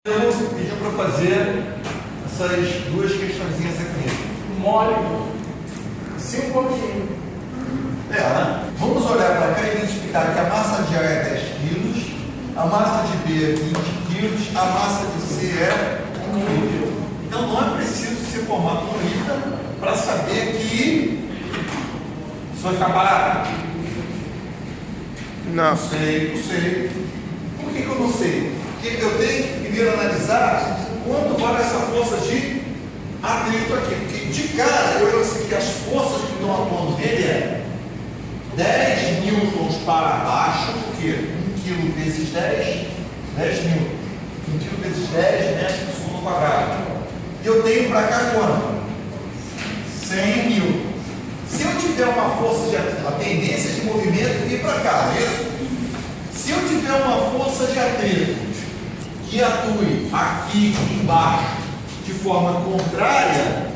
Pediu para fazer essas duas questõezinhas aqui. Mole, 5 pontinhos. Né? Vamos olhar para cá e identificar que a massa de A é 10 kg, a massa de B é 20 kg, a massa de C é 1 kg. Então não é preciso se formar colita para saber que isso vai ficar parado. Não. Não sei. Por que eu não sei? Porque eu tenho que primeiro analisar quanto vale essa força de atrito aqui. Porque de cara eu sei que as forças que estão atuando nele é 10 newtons para baixo, porque 1 kg vezes 10, 10 newtons. 1 kg vezes 10 metros por segundo quadrado. E eu tenho para cá quanto? 100 newtons. Se eu tiver uma força de atrito, a tendência de movimento é vir para cá, não é isso? Se eu tiver uma força de atrito que atue aqui embaixo de forma contrária,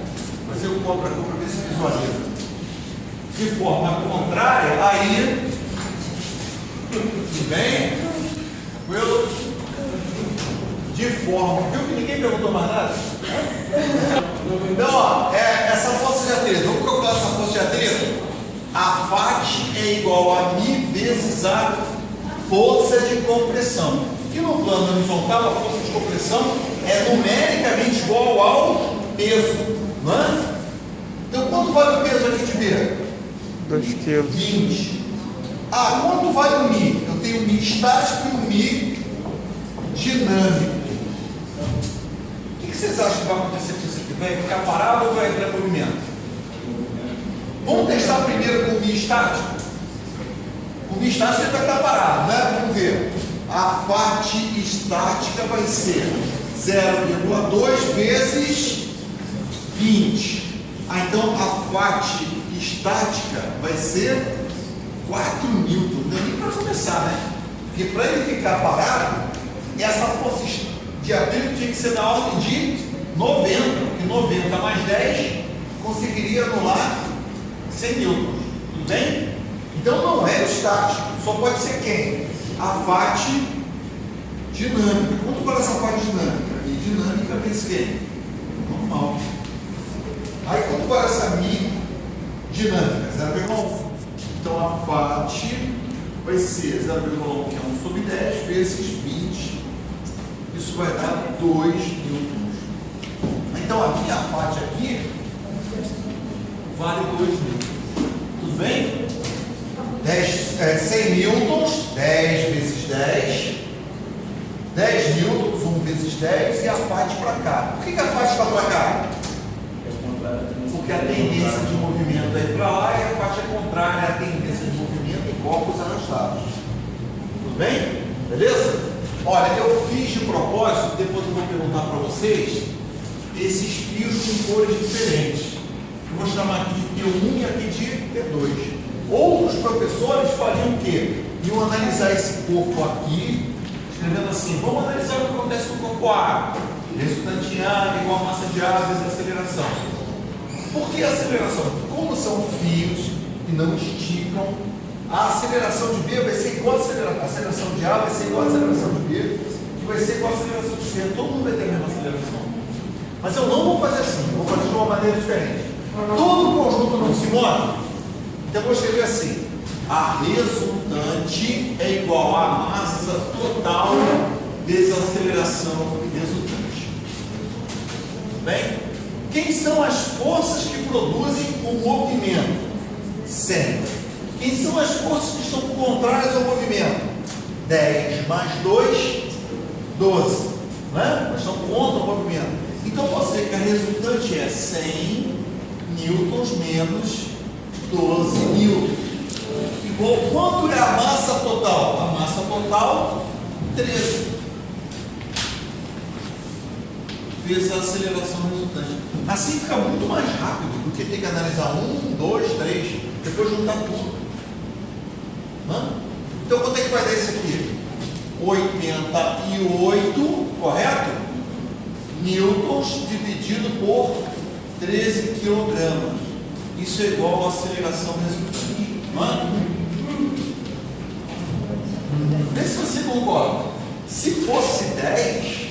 vou fazer o contra-cor para ver se visualiza. De forma contrária, aí, tudo bem? Tranquilo? De forma, viu que ninguém perguntou mais nada? Então, ó, essa força de atrito, vamos calcular essa força de atrito? A FAT é igual a μ vezes a força de compressão. Que no plano horizontal a força de compressão é numericamente igual ao peso, não é? Então quanto vale o peso aqui de B? 2 kg. 20. Ah, quanto vale o μ? Eu tenho o μ estático e o μ dinâmico. O que vocês acham que vai acontecer com isso aqui? Vai ficar parado ou vai entrar em movimento? Vamos testar primeiro com o μ estático? O μ estático ele vai estar parado, né? Vamos ver. A FAT estática vai ser 0,2 vezes 20. Então a FAT estática vai ser 4 newton. Não é nem para começar, né? Porque para ele ficar parado, essa força de atrito tinha que ser da ordem de 90. Porque 90 mais 10 conseguiria anular 100 newtons. Tudo bem? Então não é o estático. Só pode ser quem? A FAT dinâmica. Quanto vale essa FAT dinâmica? E dinâmica vezes quem? Normal. Aí quanto vale essa μ dinâmica? 0,1. Então a FAT vai ser 0,1, que é 1 sobre 10, vezes 20. Isso vai dar 2 newtons. Então a minha FAT aqui vale 2 newtons. Tudo bem? 100 newtons, 10 vezes 10, 10 newtons, 1 vezes 10, e a FAT para cá. Por que a FAT está para cá? Porque a tendência de movimento é para lá e a FAT é contrária à tendência de movimento em corpos arrastados. Tudo bem? Beleza? Olha, eu fiz de propósito, depois eu vou perguntar para vocês, esses fios com cores diferentes. Eu vou chamar aqui de T1 e aqui de T2. Outros professores fariam o quê? Iam analisar esse corpo aqui, escrevendo assim: vamos analisar o que acontece no corpo A. Resultante em A igual a massa de A vezes a aceleração. Por que aceleração? Como são fios que não esticam, a aceleração de B vai ser igual a aceleração de A, vai ser igual a aceleração de B, que vai ser igual a aceleração de C. Todo mundo vai ter a mesma aceleração. Mas eu não vou fazer assim, vou fazer de uma maneira diferente. Todo o conjunto não se move. Então eu vou escrever assim: a resultante é igual à massa total vezes a aceleração resultante. Tudo bem? Quem são as forças que produzem o movimento? Sempre. Quem são as forças que estão contrárias ao movimento? 10 mais 2, 12. Não é? Mas estão contra o movimento. Então eu posso dizer que a resultante é 100 newtons menos 12 newtons. Igual quanto é a massa total? A massa total, 13. Vezes a aceleração resultante. Assim fica muito mais rápido do que ter que analisar 1, 2, 3, depois juntar tudo. Então quanto é que vai dar isso aqui? 88, correto? Newtons dividido por 13 quilogramas. Isso é igual a aceleração resultante. Vê se você concorda. Se fosse 10,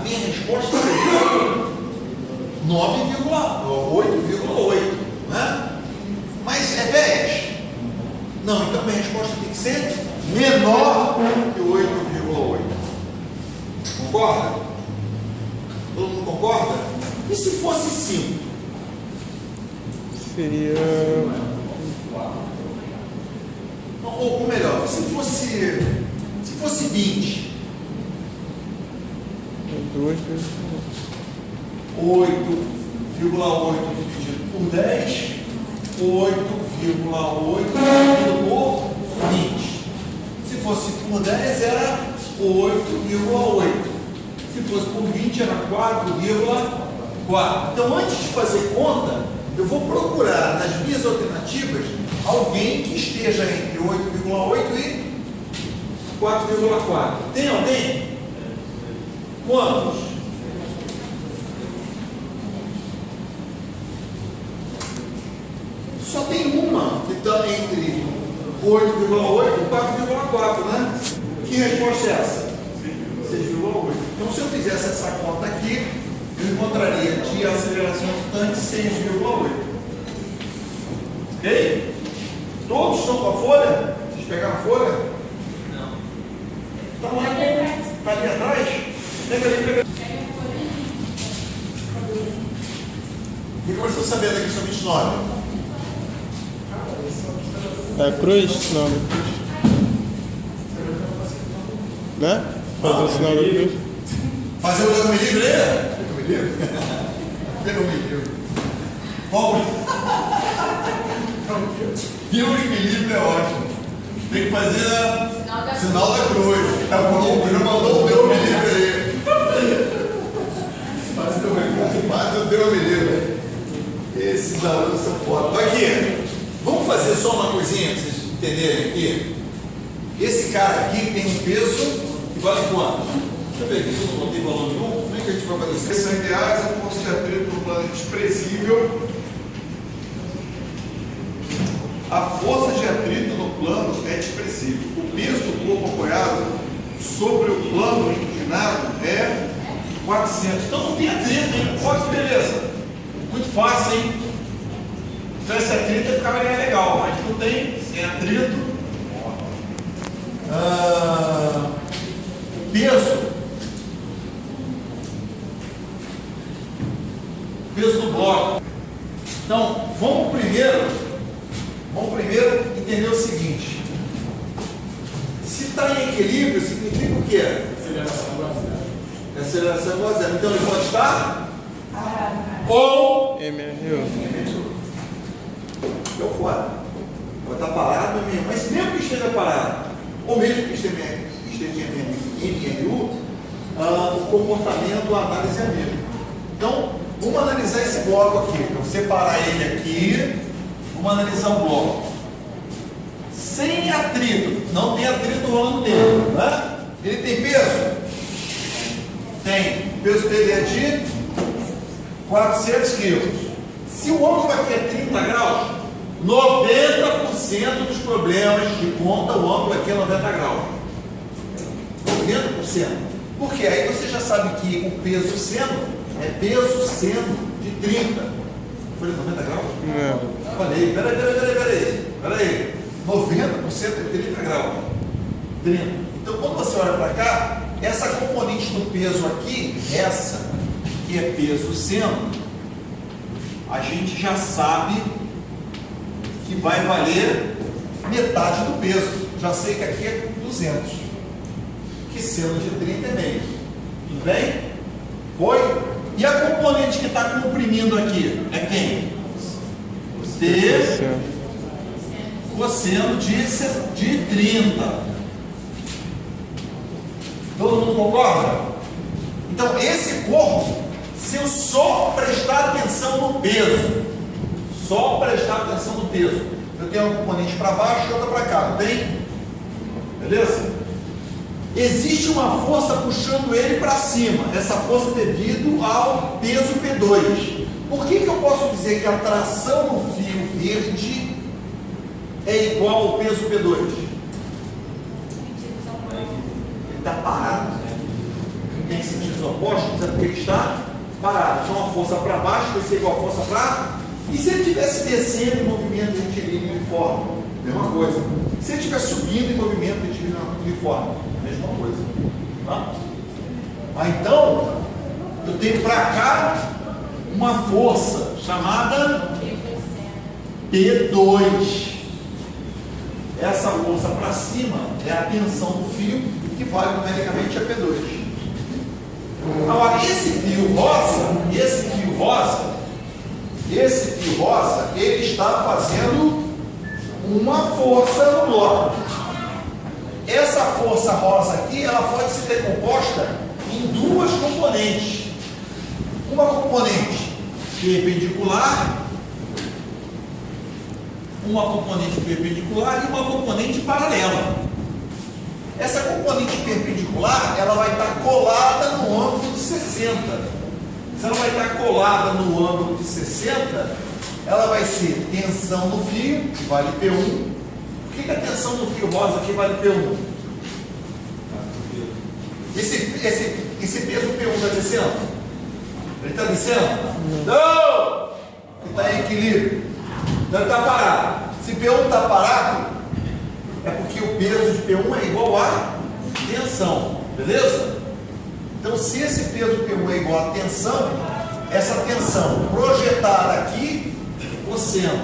minha resposta seria 8,8, né? Mas é 10? Não, então minha resposta tem que ser menor que 8,8. Concorda? Todo mundo concorda? E se fosse 5? Seria. Ou melhor, se fosse 20? 8,8 dividido por 10, 8,8 dividido por 20. Se fosse por 10 era 8,8. Se fosse por 20 era 4,4. Então, antes de fazer conta, eu vou procurar nas minhas alternativas alguém que esteja entre 8,8 e 4,4. Tem alguém? Quantos? Só tem uma que está entre 8,8 e 4,4, né? Que resposta é essa? 6,8. Então, se eu fizesse essa conta aqui, eu encontraria de aceleração resultante 6,8. Ok? Todos estão com a folha? Vocês pegaram a folha? Não. Está lá, está ali atrás? Pega ali, pega ali. O que você está sabendo da questão 29? É cruz? Sinal da cruz. Né? Fazer o sinal da cruz. Fazer o Deus me livre aí? Deus me livre? Deus me livre. Qual? Deus me livre é ótimo. Tem que fazer sinal da cruz. Tá bom, o Bruno mandou o Deus me livre aí. Faz o Deus me livre. Esses alunos são foda. Aqui, vamos fazer só uma coisinha para vocês entenderem aqui. Esse cara aqui tem um peso que vale quanto? Deixa eu ver aqui, se eu não botei valor nenhum, como é que a gente vai fazer isso? Expressão reais, a força de atrito no plano é desprezível. A força de atrito no plano é desprezível. O peso do corpo apoiado sobre o plano inclinado é 400. Então não tem atrito, hein? Pode, beleza. Muito fácil, hein? Então esse atrito ficaria legal, mas não tem, sem atrito. Peso do bloco. Então, vamos primeiro entender o seguinte: se está em equilíbrio, significa o quê? Aceleração igual a zero. Então ele pode estar ou MRU. eu fora. Pode estar parado mesmo. Mas mesmo que esteja parado, ou mesmo que esteja em MRU, o comportamento, a análise é a mesma. Então, vamos analisar esse bloco aqui. Eu vou separar ele aqui. Vamos analisar o bloco. Sem atrito. Não tem atrito rolando dentro, né? Ele tem peso? Tem. O peso dele é de 400 quilos. Se o ângulo aqui é 30 graus, 90% dos problemas de conta, o ângulo aqui é 90 graus. 90%. Porque aí você já sabe que o peso seno é peso seno de 30. Foi 90 graus? Não. Falei, peraí. 90% é 30 graus. 30. Então, quando você olha para cá, essa componente do peso aqui, essa que é peso seno, a gente já sabe que vai valer metade do peso. Já sei que aqui é 200. Que seno de 30 é meio. Tudo bem? Foi? E a componente que está comprimindo aqui é quem? Cosseno de 30. Todo mundo concorda? Então, esse corpo, se eu só prestar atenção no peso, eu tenho uma componente para baixo e outra para cá, não tem? Beleza? Existe uma força puxando ele para cima, essa força devido ao peso P2. Por que eu posso dizer que a tração no fio verde é igual ao peso P2? Ele está parado. tem sentidos opostos, dizendo que ele está parado. Então a força para baixo vai ser igual a força para... E se ele estivesse descendo em movimento retilíneo uniforme? Mesma coisa. Se ele estivesse subindo em movimento retilíneo uniforme? Mesma coisa. Tá? Então, eu tenho para cá uma força chamada P2. Essa força para cima é a tensão do fio, que vale numericamente a P2. Agora, esse fio rosa, ele está fazendo uma força no bloco. Essa força rosa aqui, ela pode ser decomposta em duas componentes. Uma componente perpendicular, e uma componente paralela. Essa componente perpendicular, ela vai estar colada no ângulo de 60. Se ela vai estar colada no ângulo de 60, ela vai ser tensão no fio, que vale P1. Por que a tensão no fio rosa aqui vale P1? Esse peso P1 está descendo? Ele está descendo? Não! Ele está em equilíbrio. Então ele está parado. Se P1 está parado, é porque o peso de P1 é igual a tensão. Beleza? Então, se esse peso P1 é igual a tensão, essa tensão projetada aqui é cosseno,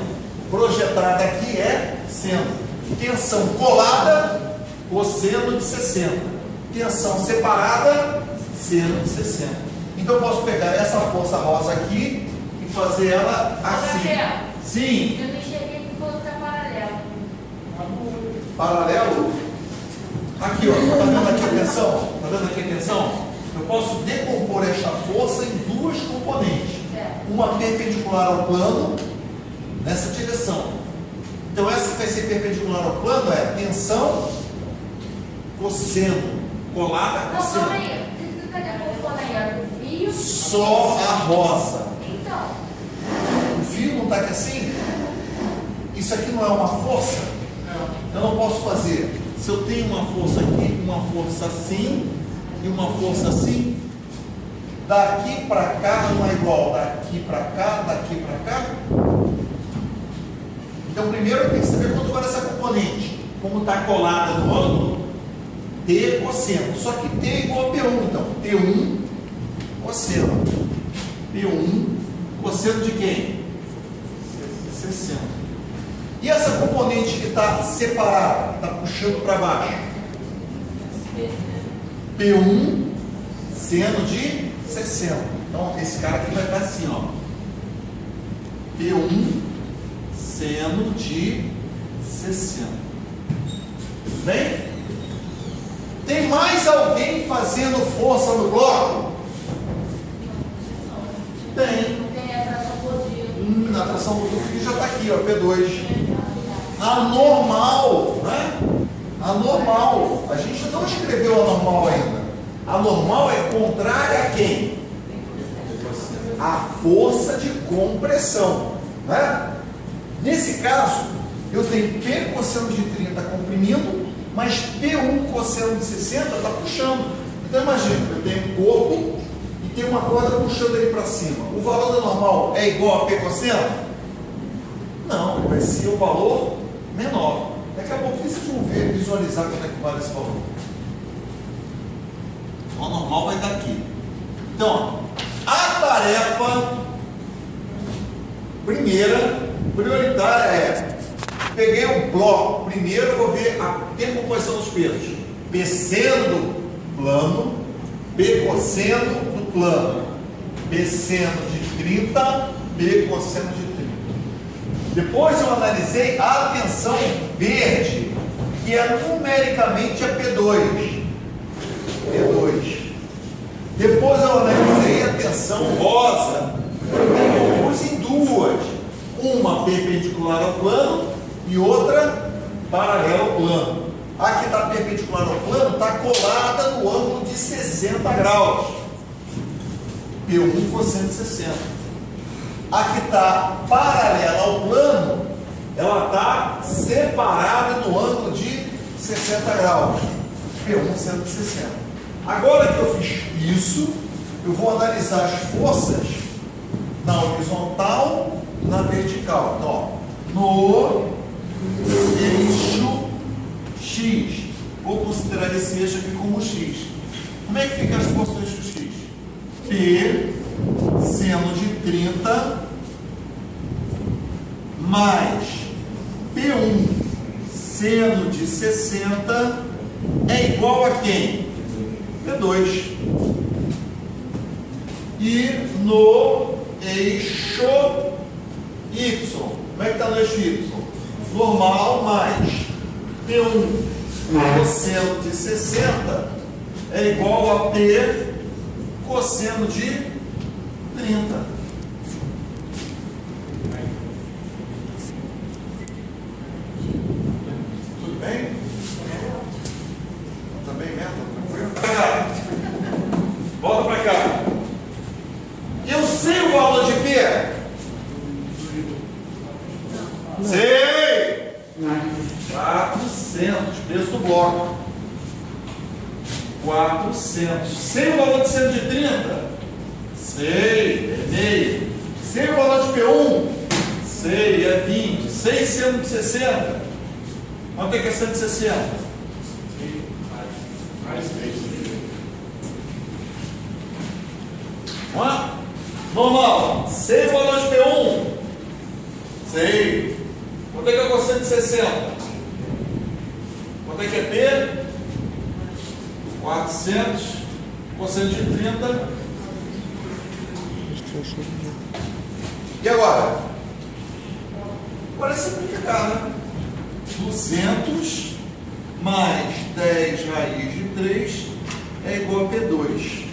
projetada aqui é seno. Tensão colada, cosseno de 60. Tensão separada, seno de 60. Então, eu posso pegar essa força rosa aqui e fazer ela assim. Sim. Eu não enxerguei que fosse paralelo. Paralelo? Aqui, ó. Está vendo aqui a tensão? Está vendo aqui a tensão? Eu posso decompor esta força em duas componentes. Uma perpendicular ao plano, nessa direção. Então, essa que vai ser perpendicular ao plano é tensão cosseno. Colada Não, cosseno. calma aí. Você está decompondo aí o fio? Só a rosa. Então. O fio não está aqui assim? Isso aqui não é uma força? Eu não posso fazer. Se eu tenho uma força aqui, uma força assim e uma força assim, daqui para cá não é igual daqui para cá, daqui para cá. Então primeiro eu tenho que saber quanto vale essa componente. Como está colada no ângulo, T cosseno. Só que T é igual a P1, então P1 cosseno. P1 cosseno de quem? 60. E essa componente que está separada, está puxando para baixo? P1 seno de 60. Então, esse cara aqui vai estar assim, ó. P1 seno de 60. Tudo bem? Tem mais alguém fazendo força no bloco? Tem. Não tem atração positiva. A atração do fio já está aqui, ó, P2. Anormal, né? Anormal. A gente não escreveu anormal ainda. Anormal é contrária a quem? A força de compressão, né? Nesse caso, eu tenho P cosseno de 30 comprimindo, mas P1 cosseno de 60 está puxando. Então imagina, eu tenho um corpo e tem uma corda puxando ele para cima. O valor da normal é igual a P cosseno? Não, ele vai ser o valor menor. Daqui a pouco vocês vão ver, visualizar quanto é que vale esse valor. O normal vai estar aqui. Então, a tarefa prioritária é: peguei o bloco, primeiro eu vou ver a decomposição dos pesos. P seno do plano, P cosseno do plano, P seno de 30, P cosseno de 30. Depois eu analisei a tensão verde, que é numericamente a P2. Depois eu analisei a tensão rosa, eu pus em duas. Uma perpendicular ao plano e outra paralela ao plano. A que está perpendicular ao plano está colada no ângulo de 60 graus. P1 cosseno de 60. A que está paralela ao plano, ela está separada no ângulo de 60 graus. P1 seno de 60. Agora que eu fiz isso, eu vou analisar as forças na horizontal e na vertical. Então, ó, no eixo X. Vou considerar esse eixo aqui como X. Como é que fica as forças do eixo X? P seno de 30 mais P1 seno de 60 é igual a quem? P2. E no eixo Y, como é que está no eixo Y? Normal mais P1 cosseno de 60 é igual a P cosseno de 30. Tudo bem? Tá bem mesmo? Tranquilo? Volta para cá. Eu sei o valor de P? Sei! 400, preço do bloco. 400. Sei o valor de seno de 30? Sei, é meio. Sei o valor de P1? Sei, é 20. Sei seno de 60? Quanto é que é seno de 60? Normal. Sei o valor de P1? Sei. Quanto é que é o cosseno de 60? Quanto é que é P? 400. Cosseno de 30. E agora? Agora é simplificar, né? 200 mais 10 raiz de 3 é igual a P2.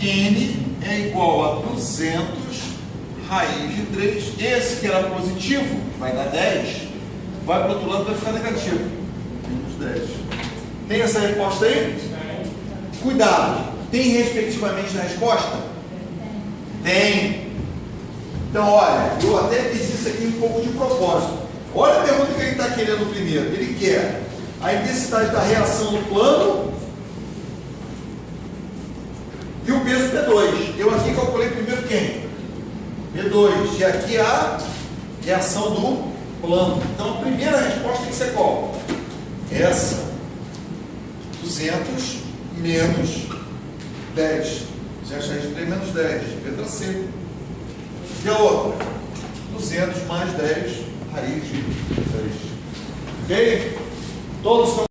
N é igual a 200 raiz de 3. Esse que era positivo, vai dar 10. Vai para o outro lado, vai ficar negativo. Menos 10. Tem essa resposta aí? Cuidado. Tem respectivamente na resposta? Tem. Então, olha, eu até fiz isso aqui um pouco de propósito. Olha a pergunta que ele está querendo primeiro. Ele quer a intensidade da reação no plano e o peso P2. Eu aqui calculei primeiro quem? P2. E aqui a reação do plano. Então, a primeira resposta tem que ser qual? Essa. 200 menos 10. 200 raiz de 3 menos 10. Letra C. E a outra? 200 mais 10 raiz de 3. Ok? Todos estão